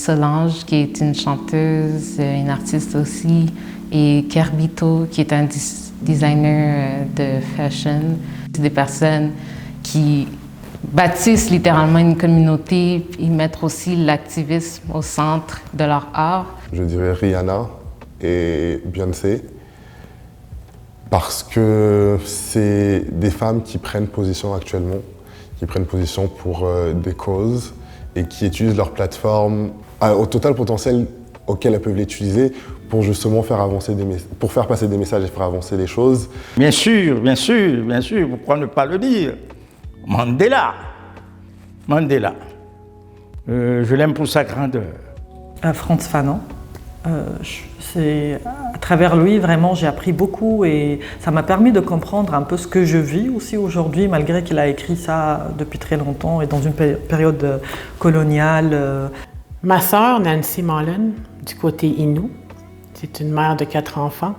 Solange, qui est une chanteuse, une artiste aussi, et Kerbito, qui est un designer de fashion. C'est des personnes qui bâtissent littéralement une communauté. Ils mettent aussi l'activisme au centre de leur art. Je dirais Rihanna et Beyoncé, parce que c'est des femmes qui prennent position actuellement, qui prennent position pour des causes et qui utilisent leur plateforme au total potentiel auquel elles peuvent l'utiliser pour justement faire passer des messages et faire avancer les choses. Bien sûr, bien sûr, bien sûr, pourquoi ne pas le dire? Mandela. Je l'aime pour sa grandeur. Frantz Fanon. À travers lui, vraiment, j'ai appris beaucoup et ça m'a permis de comprendre un peu ce que je vis aussi aujourd'hui, malgré qu'il a écrit ça depuis très longtemps et dans une période coloniale. Ma sœur, Nancy Mullen, du côté Innu, c'est une mère de 4 enfants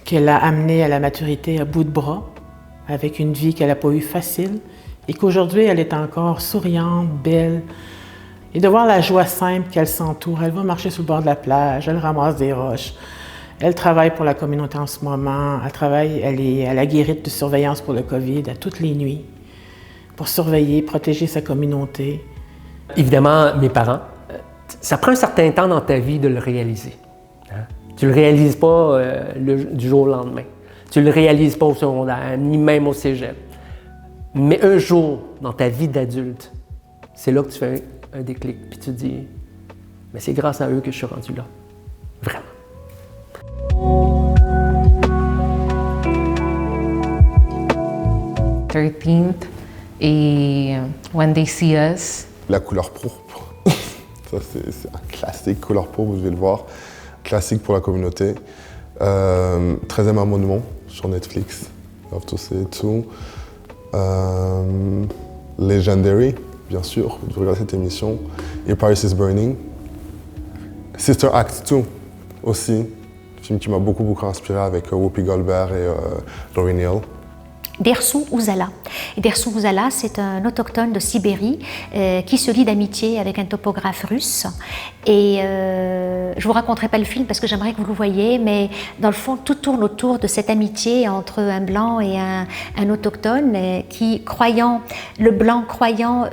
qu'elle a amenée à la maturité à bout de bras, avec une vie qu'elle n'a pas eue facile et qu'aujourd'hui, elle est encore souriante, belle. Et de voir la joie simple qu'elle s'entoure. Elle va marcher sur le bord de la plage, elle ramasse des roches. Elle travaille pour la communauté en ce moment. Elle est à la guérite de surveillance pour le COVID à toutes les nuits pour surveiller, protéger sa communauté. Évidemment, mes parents, ça prend un certain temps dans ta vie de le réaliser. Hein? Tu ne le réalises pas du jour au lendemain. Tu ne le réalises pas au secondaire, ni même au cégep. Mais un jour, dans ta vie d'adulte, c'est là que tu fais un déclic, puis tu te dis, mais c'est grâce à eux que je suis rendu là. Vraiment. Thirteenth et When They See Us. La couleur pourpre, ça c'est un classique, couleur pourpre, vous devez le voir. Classique pour la communauté. 13e amendement sur Netflix, Love to Say It Too. Legendary, bien sûr, vous devez regarder cette émission. Et Paris is Burning. Sister Act 2 aussi, film qui m'a beaucoup inspiré avec Whoopi Goldberg et Lauryn Hill. Dersou Uzala. Dersou Uzala, c'est un autochtone de Sibérie qui se lie d'amitié avec un topographe russe. Et je ne vous raconterai pas le film parce que j'aimerais que vous le voyiez, mais dans le fond, tout tourne autour de cette amitié entre un blanc et un autochtone qui, le blanc croyant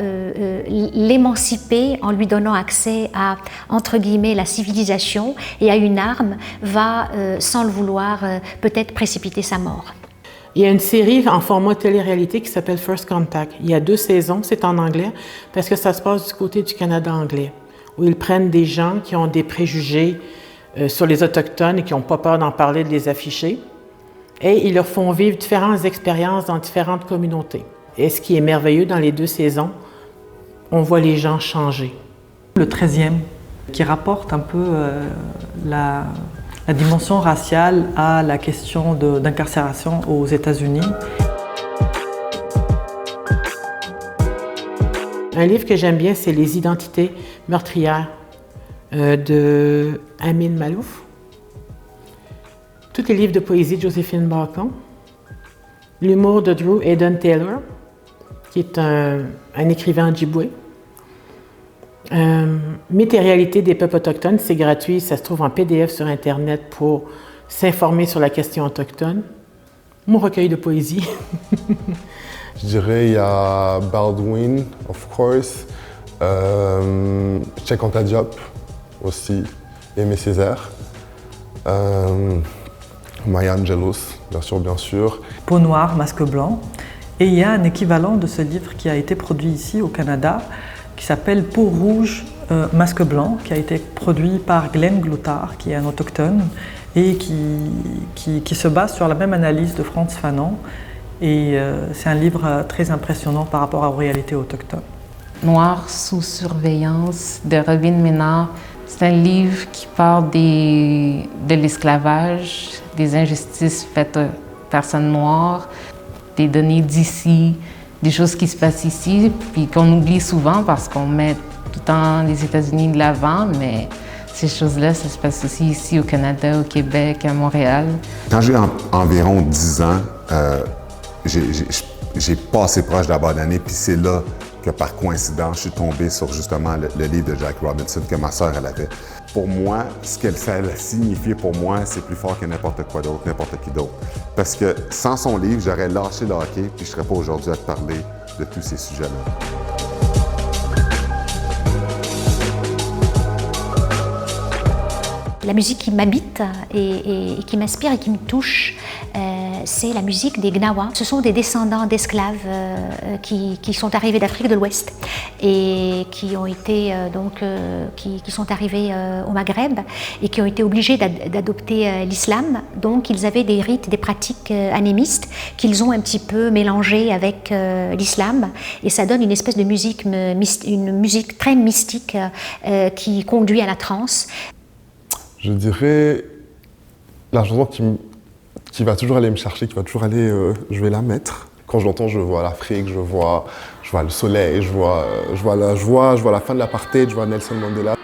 l'émanciper en lui donnant accès à, entre guillemets, la civilisation et à une arme, va, sans le vouloir, peut-être précipiter sa mort. Il y a une série en format télé-réalité qui s'appelle First Contact. Il y a 2 saisons, c'est en anglais, parce que ça se passe du côté du Canada anglais, où ils prennent des gens qui ont des préjugés sur les Autochtones et qui n'ont pas peur d'en parler, de les afficher. Et ils leur font vivre différentes expériences dans différentes communautés. Et ce qui est merveilleux dans les 2 saisons, on voit les gens changer. Le 13e, qui rapporte un peu la dimension raciale à la question d'incarcération aux États-Unis. Un livre que j'aime bien, c'est Les identités meurtrières de Amin Maalouf. Tous les livres de poésie de Joséphine Bacon. L'humour de Drew Hayden Taylor, qui est un écrivain ojibwé. Mythes et réalités des peuples autochtones, c'est gratuit, ça se trouve en PDF sur Internet pour s'informer sur la question autochtone. Mon recueil de poésie. Je dirais il y a Baldwin, of course, Cheikh Anta Diop aussi, Aimé Césaire, Maya Angelou, bien sûr. Peau noire, masque blanc. Et il y a un équivalent de ce livre qui a été produit ici au Canada, qui s'appelle Peau rouge, masque blanc, qui a été produit par Glenn Gloutard, qui est un autochtone, et qui se base sur la même analyse de Frantz Fanon. Et c'est un livre très impressionnant par rapport aux réalités autochtones. Noir sous surveillance de Robin Ménard. C'est un livre qui parle de l'esclavage, des injustices faites aux personnes noires, des données d'ici, des choses qui se passent ici, puis qu'on oublie souvent parce qu'on met tout le temps les États-Unis de l'avant, mais ces choses-là, ça se passe aussi ici au Canada, au Québec, à Montréal. Quand j'ai eu environ 10 ans, j'ai passé proche d'abandonner, puis c'est là que par coïncidence, je suis tombé sur justement le livre de Jack Robinson que ma sœur, elle avait. Pour moi, ce qu'elle a signifié pour moi, c'est plus fort que n'importe quoi d'autre, n'importe qui d'autre. Parce que sans son livre, j'aurais lâché le hockey, puis je ne serais pas aujourd'hui à te parler de tous ces sujets-là. La musique qui m'habite et qui m'inspire et qui me touche, c'est la musique des Gnawa. Ce sont des descendants d'esclaves qui sont arrivés d'Afrique de l'Ouest et qui ont été qui sont arrivés au Maghreb et qui ont été obligés d'adopter l'islam. Donc ils avaient des rites, des pratiques animistes qu'ils ont un petit peu mélangées avec l'islam et ça donne une espèce de musique, une musique très mystique qui conduit à la transe. Je dirais la chanson qui va toujours aller me chercher, qui va toujours aller, je vais la mettre. Quand je l'entends, je vois l'Afrique, je vois le soleil, je vois la fin de l'apartheid, je vois Nelson Mandela.